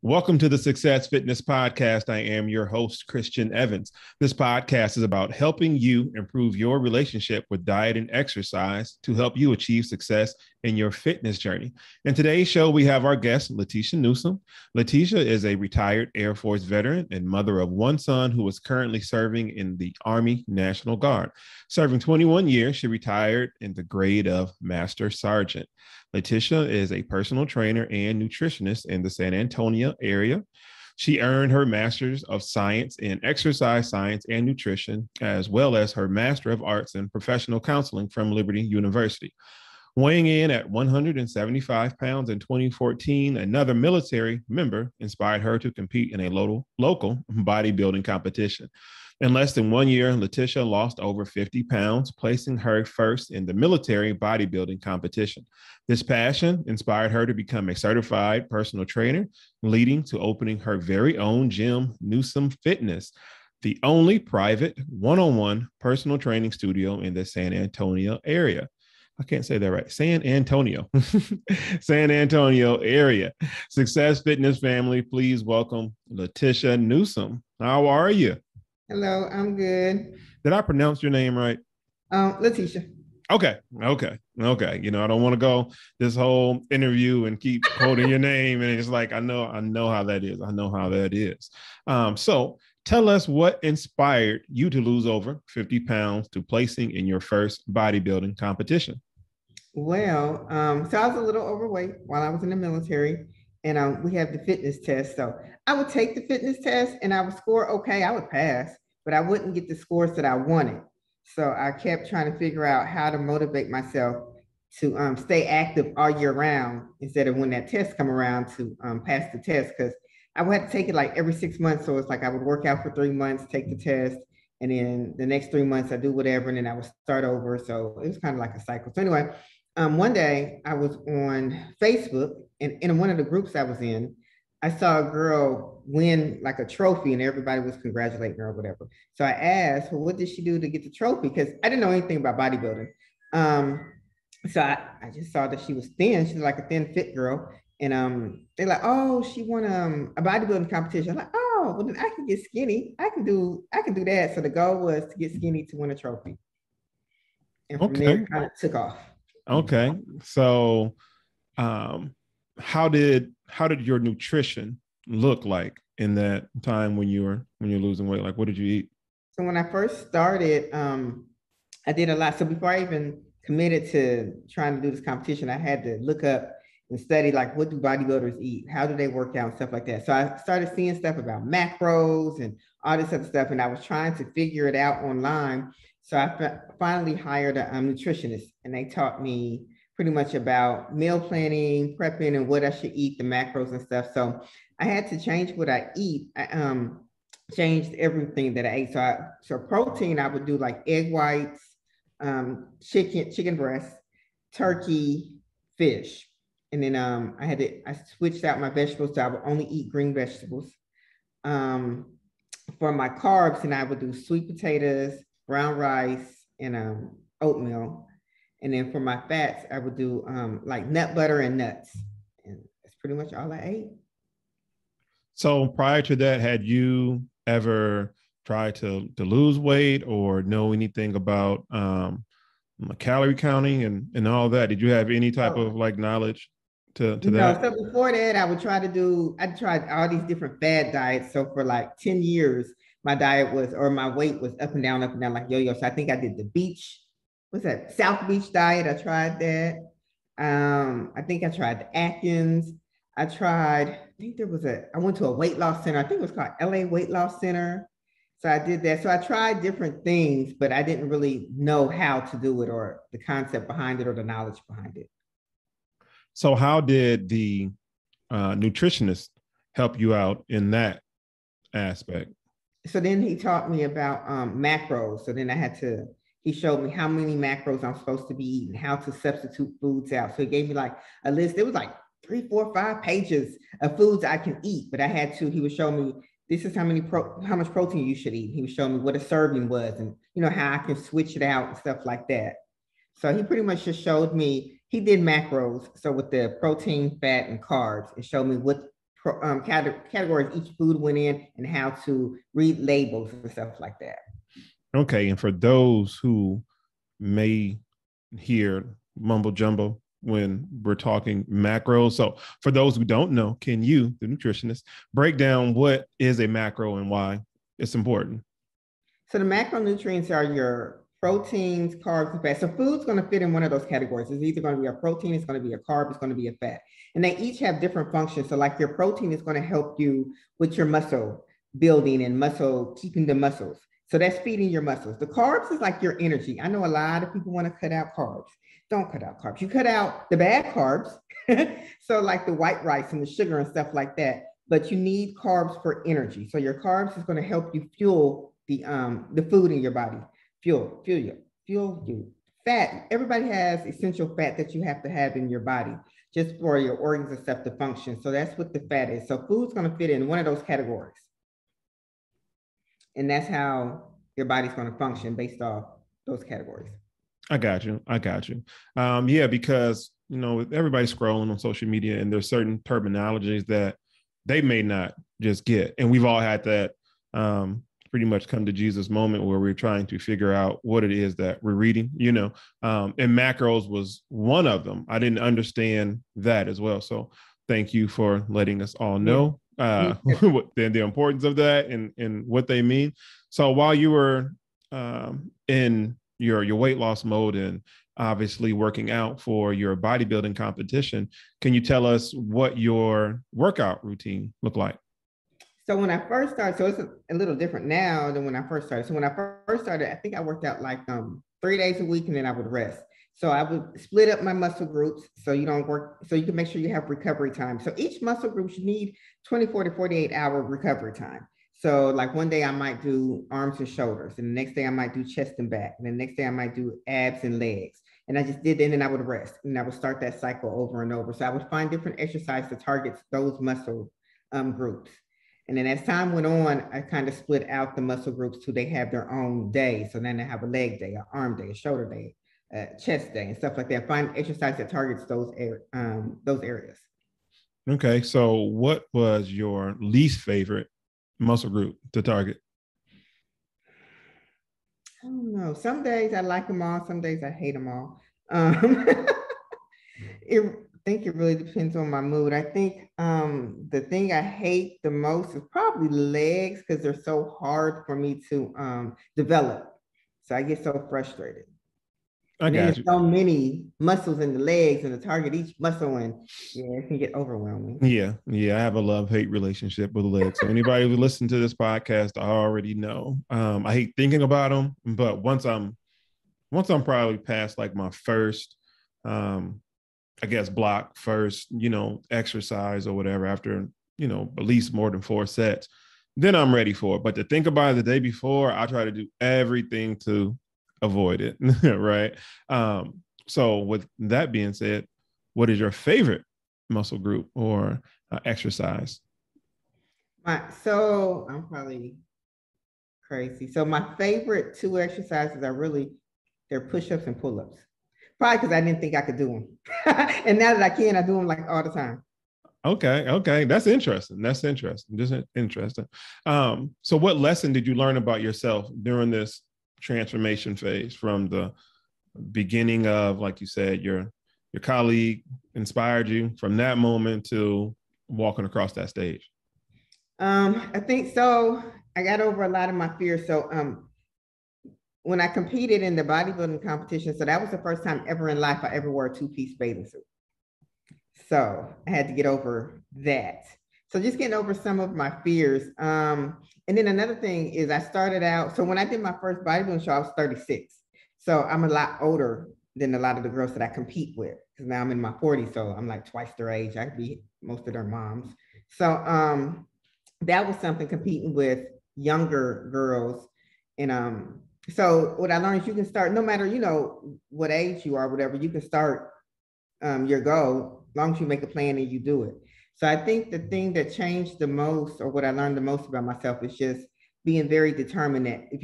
Welcome to the Success Fitness Podcast. I am your host, Christian Evans. This podcast is about helping you improve your relationship with diet and exercise to help you achieve success in your fitness journey. In today's show, we have our guest, Letesha Newsom. Letesha is a retired Air Force veteran and mother of one son who is currently serving in the Army National Guard. Serving 21 years, she retired in the grade of Master Sargent. Letesha is a personal trainer and nutritionist in the San Antonio area. She earned her Master's of Science in Exercise Science and Nutrition, as well as her Master of Arts in Professional Counseling from Liberty University. Weighing in at 175 pounds in 2014, another military member inspired her to compete in a local bodybuilding competition. In less than 1 year, Letesha lost over 50 pounds, placing her first in the military bodybuilding competition. This passion inspired her to become a certified personal trainer, leading to opening her very own gym, Newsom Fitness, the only private one-on-one personal training studio in the San Antonio area. I can't say that right. San Antonio, San Antonio area. Success Fitness family, please welcome Letesha Newsom. How are you? Hello, I'm good. Did I pronounce your name right? Letesha. Okay. You know, I don't want to go this whole interview and keep quoting your name. And it's like, I know how that is. So tell us what inspired you to lose over 50 pounds to placing in your first bodybuilding competition. Well, so I was a little overweight while I was in the military, and we have the fitness test. So I would take the fitness test and I would score okay. I would pass, but I wouldn't get the scores that I wanted. So I kept trying to figure out how to motivate myself to stay active all year round instead of when that test come around to pass the test, because I would have to take it like every 6 months. So it's like I would work out for 3 months, take the test, and then the next 3 months I do whatever, and then I would start over. So it was kind of like a cycle. So anyway, one day I was on Facebook, and in one of the groups I was in, I saw a girl win like a trophy and everybody was congratulating her or whatever. So I asked, well, what did she do to get the trophy? Because I didn't know anything about bodybuilding. So I just saw that she was thin. She was like a thin, fit girl. And they're like, oh, she won a bodybuilding competition. I'm like, oh, well then I can get skinny. I can do that. So the goal was to get skinny to win a trophy. And from there, it kind of took off. Okay. So how did your nutrition look like in that time when you're losing weight? Like, what did you eat? So when I first started, I did a lot. So before I even committed to trying to do this competition, I had to look up and study, like, what do bodybuilders eat? How do they work out and stuff like that? So I started seeing stuff about macros and all this other stuff. And I was trying to figure it out online. So I finally hired a nutritionist, and they taught me pretty much about meal planning, prepping, and what I should eat, the macros and stuff. So I had to change what I eat. I changed everything that I ate. So protein, I would do like egg whites, chicken breast, turkey, fish. And then I switched out my vegetables, so I would only eat green vegetables. For my carbs, and I would do sweet potatoes, brown rice, and oatmeal. And then for my fats, I would do like nut butter and nuts. And that's pretty much all I ate. So prior to that, had you ever tried to lose weight or know anything about calorie counting and all that? Did you have any type of like knowledge to that? No, so before that, I tried all these different fad diets. So for like 10 years, my weight was up and down, like yo-yo. So I think I did the what's that? South Beach diet. I tried that. I think I tried the Atkins. I went to a weight loss center. I think it was called LA Weight Loss Center. So I did that. So I tried different things, but I didn't really know how to do it or the concept behind it or the knowledge behind it. So how did the nutritionist help you out in that aspect? So then he taught me about macros. So then he showed me how many macros I'm supposed to be eating, how to substitute foods out. So he gave me like a list. It was like 3, 4, 5 pages of foods I can eat, but he was showing me, this is how much protein you should eat. He was showing me what a serving was and, how I can switch it out and stuff like that. So he pretty much just showed me, he did macros. So with the protein, fat, and carbs, it showed me what categories each food went in and how to read labels and stuff like that. Okay. And for those who may hear mumbo jumbo when we're talking macros, so for those who don't know, can you, the nutritionist, break down what is a macro and why it's important? So the macronutrients are your proteins, carbs, and fat. So food's going to fit in one of those categories. It's either going to be a protein, it's going to be a carb, it's going to be a fat. And they each have different functions. So like your protein is going to help you with your muscle building and muscle, keeping the muscles. So that's feeding your muscles. The carbs is like your energy. I know a lot of people want to cut out carbs. Don't cut out carbs. You cut out the bad carbs. So like the white rice and the sugar and stuff like that. But you need carbs for energy. So your carbs is going to help you fuel the food in your body. Fuel you. Fat, everybody has essential fat that you have to have in your body just for your organs and stuff to function. So that's what the fat is. So food's going to fit in one of those categories. And that's how your body's going to function based off those categories. I got you. Yeah, because, everybody's scrolling on social media and there's certain terminologies that they may not just get. And we've all had that pretty much come to Jesus moment where we're trying to figure out what it is that we're reading, and macros was one of them. I didn't understand that as well. So thank you for letting us all know the importance of that and what they mean. So while you were in your weight loss mode and obviously working out for your bodybuilding competition, can you tell us what your workout routine looked like? So when I first started, so it's a little different now than when I first started. So when I first started, I think I worked out like 3 days a week and then I would rest. So I would split up my muscle groups so you don't work, so you can make sure you have recovery time. So each muscle group should need 24 to 48 hour recovery time. So like one day I might do arms and shoulders, and the next day I might do chest and back, and the next day I might do abs and legs. And I just did that, and then I would rest, and I would start that cycle over and over. So I would find different exercises to target those muscle groups. And then as time went on, I kind of split out the muscle groups so they have their own day. So then I have a leg day, an arm day, a shoulder day, a chest day, and stuff like that. Find exercise that targets those areas. Okay, so what was your least favorite muscle group to target? I don't know. Some days I like them all. Some days I hate them all. I think it really depends on my mood. I think the thing I hate the most is probably legs because they're so hard for me to develop. So I get so frustrated. And then there's so many muscles in the legs and to target each muscle, and it can get overwhelming. Yeah. I have a love-hate relationship with legs. So anybody who listens to this podcast, I already know. I hate thinking about them, but once I'm probably past like my first block first, exercise or whatever after, at least more than 4 sets, then I'm ready for it. But to think about it the day before, I try to do everything to avoid it. Right. So with that being said, what is your favorite muscle group or exercise? So I'm probably crazy. So my favorite 2 exercises are they're push-ups and pull-ups. Probably because I didn't think I could do them. And now that I can, I do them like all the time. Okay. That's interesting. Just interesting. So what lesson did you learn about yourself during this transformation phase from the beginning of, like you said, your colleague inspired you from that moment to walking across that stage? I think so. I got over a lot of my fears. So when I competed in the bodybuilding competition, so that was the first time ever in life I ever wore a 2-piece bathing suit. So I had to get over that. So just getting over some of my fears. And then another thing is I started out, so when I did my first bodybuilding show, I was 36. So I'm a lot older than a lot of the girls that I compete with, because now I'm in my 40s, so I'm like twice their age. I could be most of their moms. So that was something, competing with younger girls. And so what I learned is you can start, no matter, what age you are, whatever, you can start your goal, as long as you make a plan and you do it. So I think the thing that changed the most, or what I learned the most about myself, is just being very determined that if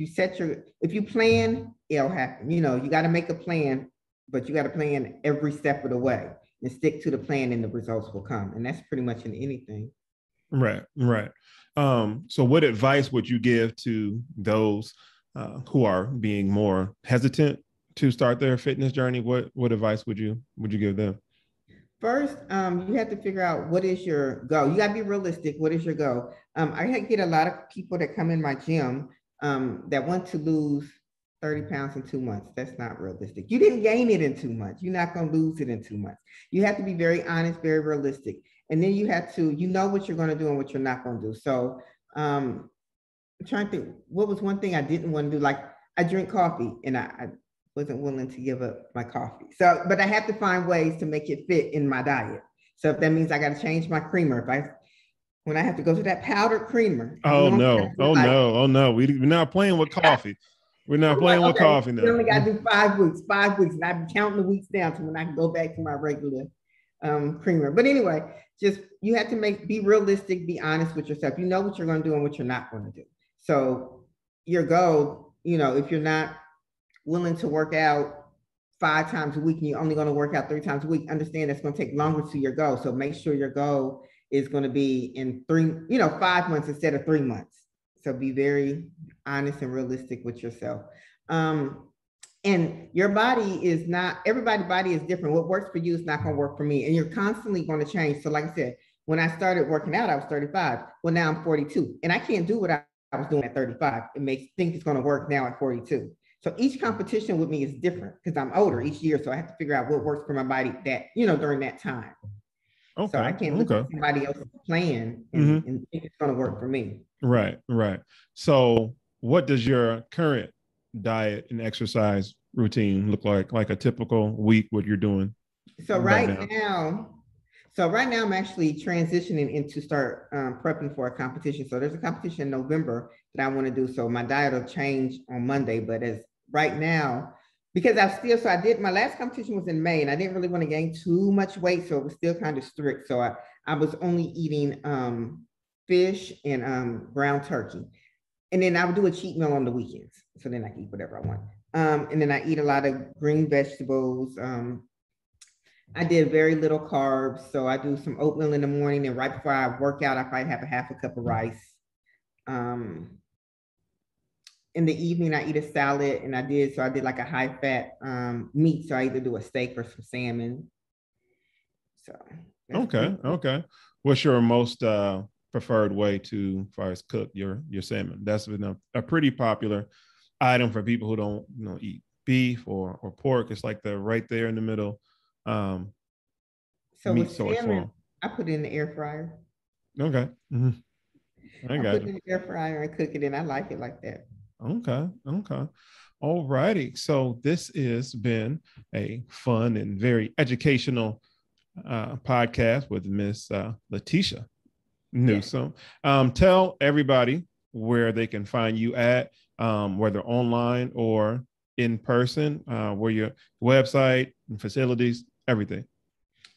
you plan, it'll happen. You got to make a plan, but you got to plan every step of the way and stick to the plan, and the results will come. And that's pretty much in anything. Right, right. So what advice would you give to those who are being more hesitant to start their fitness journey? What advice would you give them? First, you have to figure out what is your goal. You got to be realistic. What is your goal? I get a lot of people that come in my gym that want to lose 30 pounds in 2 months. That's not realistic. You didn't gain it in 2 months. You're not going to lose it in 2 months. You have to be very honest, very realistic. And then you have to, know what you're going to do and what you're not going to do. So I'm trying to think, what was one thing I didn't want to do? Like, I drink coffee and I wasn't willing to give up my coffee. So, but I have to find ways to make it fit in my diet. So if that means I got to change my creamer, when I have to go to that powdered creamer. Oh no, we're not playing with coffee. We're not playing with coffee now. You only got to do 5 weeks, and I've been counting the weeks down to when I can go back to my regular creamer. But anyway, just you have to be realistic, be honest with yourself. You know what you're going to do and what you're not going to do. So your goal, if you're not willing to work out 5 times a week and you're only going to work out 3 times a week, understand that's going to take longer to your goal. So make sure your goal is going to be in 5 months instead of 3 months. So be very honest and realistic with yourself. And your body is not, everybody's body is different. What works for you is not going to work for me. And you're constantly going to change. So like I said, when I started working out, I was 35. Well, now I'm 42 and I can't do what I was doing at 35. It makes think it's going to work now at 42. So each competition with me is different because I'm older each year. So I have to figure out what works for my body that, during that time. Okay. So I can't look at somebody else's plan and think it's going to work for me. Right, right. So what does your current diet and exercise routine look like a typical week, what you're doing? So right now I'm actually transitioning into start prepping for a competition. So there's a competition in November that I want to do. So my diet will change on Monday, but as right now, because I did, my last competition was in May and I didn't really want to gain too much weight. So it was still kind of strict. So I was only eating fish and ground turkey. And then I would do a cheat meal on the weekends. So then I can eat whatever I want. And then I eat a lot of green vegetables. I did very little carbs. So I do some oatmeal in the morning and right before I work out, I probably have a half a cup of rice. In the evening, I eat a salad and I did like a high fat meat. So I either do a steak or some salmon. So. Okay. What's your most preferred way to, as far as cook your salmon? That's been a pretty popular item for people who don't eat beef or pork. It's like the right there in the middle. So with salmon, I put it in the air fryer. Okay. Mm-hmm. I put it in the air fryer and cook it, and I like it like that. Okay. All righty. So this has been a fun and very educational podcast with Miss Letesha Newsom. Tell everybody where they can find you at, whether online or in person, where your website and facilities, everything.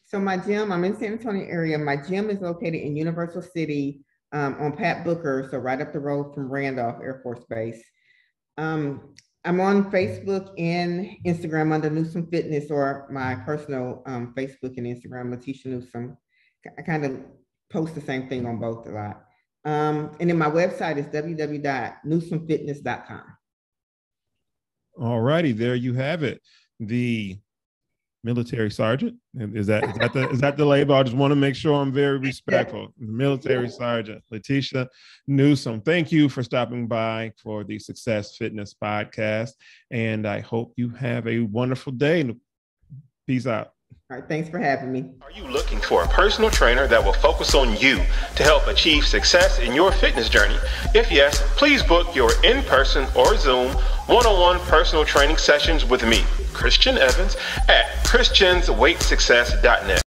So my gym, I'm in San Antonio area. My gym is located in Universal City on Pat Booker, so right up the road from Randolph Air Force Base. I'm on Facebook and Instagram under Newsom Fitness, or my personal Facebook and Instagram, Letesha Newsom. I kind of post the same thing on both a lot. And then my website is www.newsomfitness.com. All righty, there you have it. The military sergeant. Is that the label? I just want to make sure I'm very respectful. The military sergeant, Letesha Newsom. Thank you for stopping by for the Success Fitness podcast. And I hope you have a wonderful day. Peace out. All right, thanks for having me. Are you looking for a personal trainer that will focus on you to help achieve success in your fitness journey? If yes, please book your in-person or Zoom one-on-one personal training sessions with me, Christian Evans, at christiansweightsuccess.net.